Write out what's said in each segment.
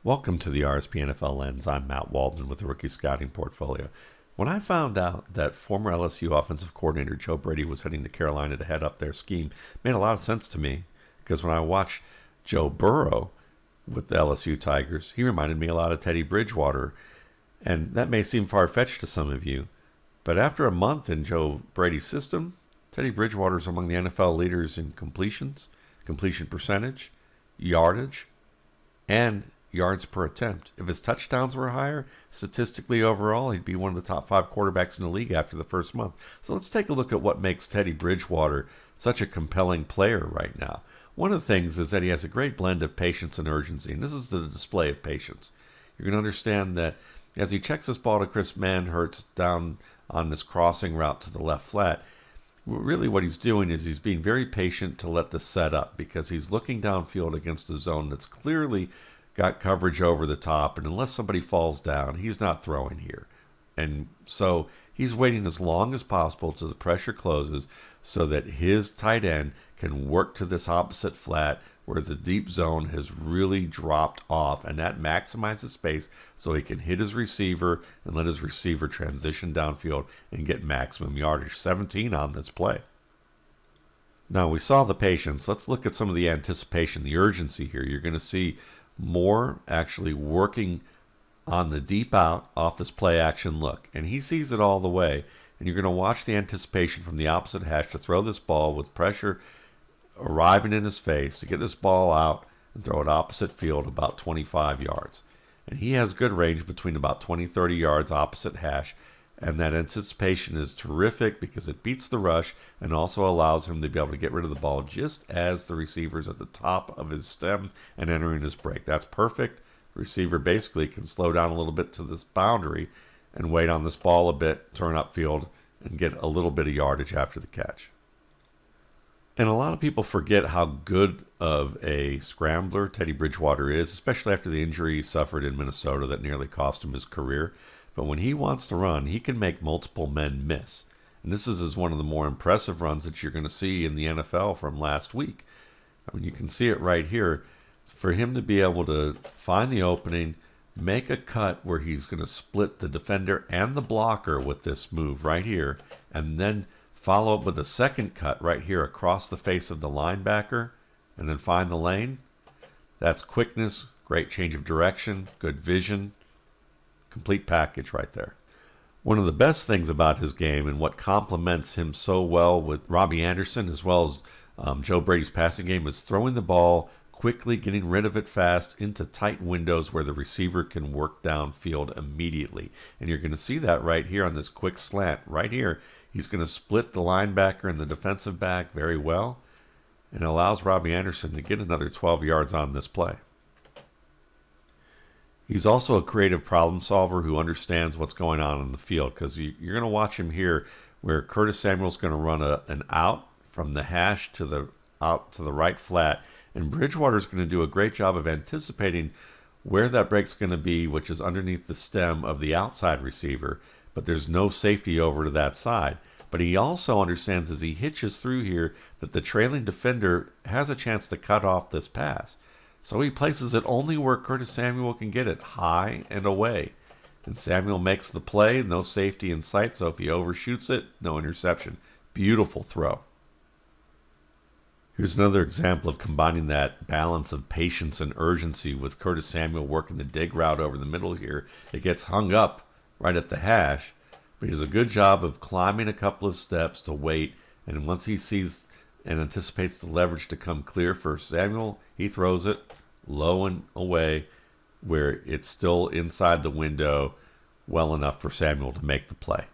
Welcome to the RSP NFL Lens. I'm Matt Waldman with the Rookie Scouting Portfolio. When I found out that former LSU offensive coordinator Joe Brady was heading to Carolina to head up their scheme, it made a lot of sense to me because when I watched Joe Burrow with the LSU Tigers, he reminded me a lot of Teddy Bridgewater. And that may seem far-fetched to some of you, but after a month in Joe Brady's system, Teddy Bridgewater is among the NFL leaders in completions, completion percentage, yardage, and yards per attempt. If his touchdowns were higher, statistically overall, he'd be one of the top 5 quarterbacks in the league after the first month. So let's take a look at what makes Teddy Bridgewater such a compelling player right now. One of the things is that he has a great blend of patience and urgency, and this is the display of patience. You're going to understand that as he checks this ball to Chris Manhertz down on this crossing route to the left flat, really what he's doing is he's being very patient to let this set up because he's looking downfield against a zone that's clearly got coverage over the top, and unless somebody falls down, he's not throwing here. And so he's waiting as long as possible till the pressure closes so that his tight end can work to this opposite flat where the deep zone has really dropped off, and that maximizes space so he can hit his receiver and let his receiver transition downfield and get maximum yardage. 17 on this play. Now, we saw the patience. Let's look at some of the anticipation, the urgency here. You're going to see Moore actually working on the deep out off this play action look, and he sees it all the way, and you're going to watch the anticipation from the opposite hash to throw this ball with pressure arriving in his face to get this ball out and throw it opposite field about 25 yards. And he has good range between about 20-30 yards opposite hash, and that anticipation is terrific because it beats the rush and also allows him to be able to get rid of the ball just as the receiver's at the top of his stem and entering his break. That's perfect. The receiver basically can slow down a little bit to this boundary and wait on this ball a bit, turn upfield, and get a little bit of yardage after the catch. And a lot of people forget how good of a scrambler Teddy Bridgewater is, especially after the injury he suffered in Minnesota that nearly cost him his career. But when he wants to run, he can make multiple men miss. And this is one of the more impressive runs that you're going to see in the NFL from last week. I mean, you can see it right here. For him to be able to find the opening, make a cut where he's going to split the defender and the blocker with this move right here, and then follow up with a second cut right here across the face of the linebacker, and then find the lane. That's quickness, great change of direction, good vision. Complete package right there. One of the best things about his game and what complements him so well with Robbie Anderson as well as Joe Brady's passing game is throwing the ball quickly, getting rid of it fast into tight windows where the receiver can work downfield immediately. And you're going to see that right here on this quick slant right here. He's going to split the linebacker and the defensive back very well and allows Robbie Anderson to get another 12 yards on this play. He's also a creative problem solver who understands what's going on in the field because you're going to watch him here where Curtis Samuel's going to run an out from the hash to the out to the right flat, and Bridgewater's going to do a great job of anticipating where that break's going to be, which is underneath the stem of the outside receiver, but there's no safety over to that side. But he also understands as he hitches through here that the trailing defender has a chance to cut off this pass. So he places it only where Curtis Samuel can get it, high and away. And Samuel makes the play, no safety in sight, so if he overshoots it, no interception. Beautiful throw. Here's another example of combining that balance of patience and urgency with Curtis Samuel working the dig route over the middle here. It gets hung up right at the hash, but he does a good job of climbing a couple of steps to wait, and once he sees and anticipates the leverage to come clear for Samuel, he throws it low and away where it's still inside the window well enough for Samuel to make the play.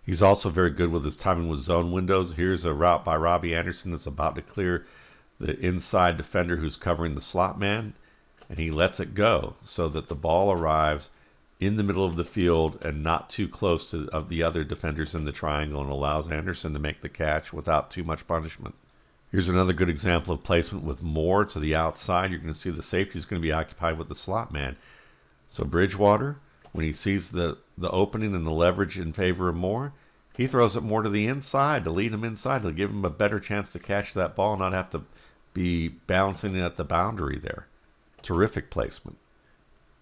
He's also very good with his timing with zone windows. Here's a route by Robbie Anderson that's about to clear the inside defender who's covering the slot man, and he lets it go so that the ball arrives in the middle of the field and not too close to the other defenders in the triangle and allows Anderson to make the catch without too much punishment. Here's another good example of placement with Moore to the outside. You're going to see the safety is going to be occupied with the slot man. So Bridgewater, when he sees the opening and the leverage in favor of Moore, he throws it more to the inside to lead him inside to give him a better chance to catch that ball and not have to be balancing it at the boundary there. Terrific placement.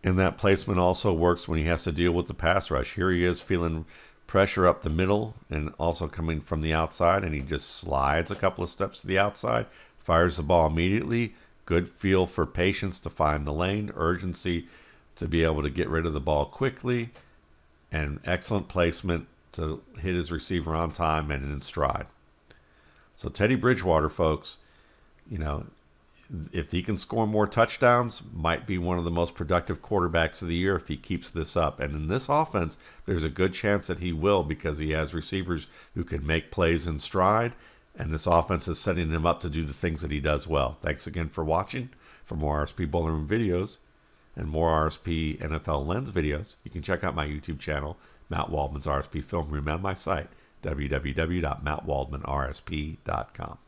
And that placement also works when he has to deal with the pass rush. Here he is feeling pressure up the middle and also coming from the outside, and he just slides a couple of steps to the outside, fires the ball immediately. Good feel for patience to find the lane, urgency to be able to get rid of the ball quickly, and excellent placement to hit his receiver on time and in stride. So Teddy Bridgewater, folks, you know, if he can score more touchdowns, might be one of the most productive quarterbacks of the year if he keeps this up. And in this offense, there's a good chance that he will, because he has receivers who can make plays in stride, and this offense is setting him up to do the things that he does well. Thanks again for watching. For more RSP Bowling Room videos and more RSP NFL Lens videos, you can check out my YouTube channel, Matt Waldman's RSP Film Room, and my site, www.mattwaldmanrsp.com.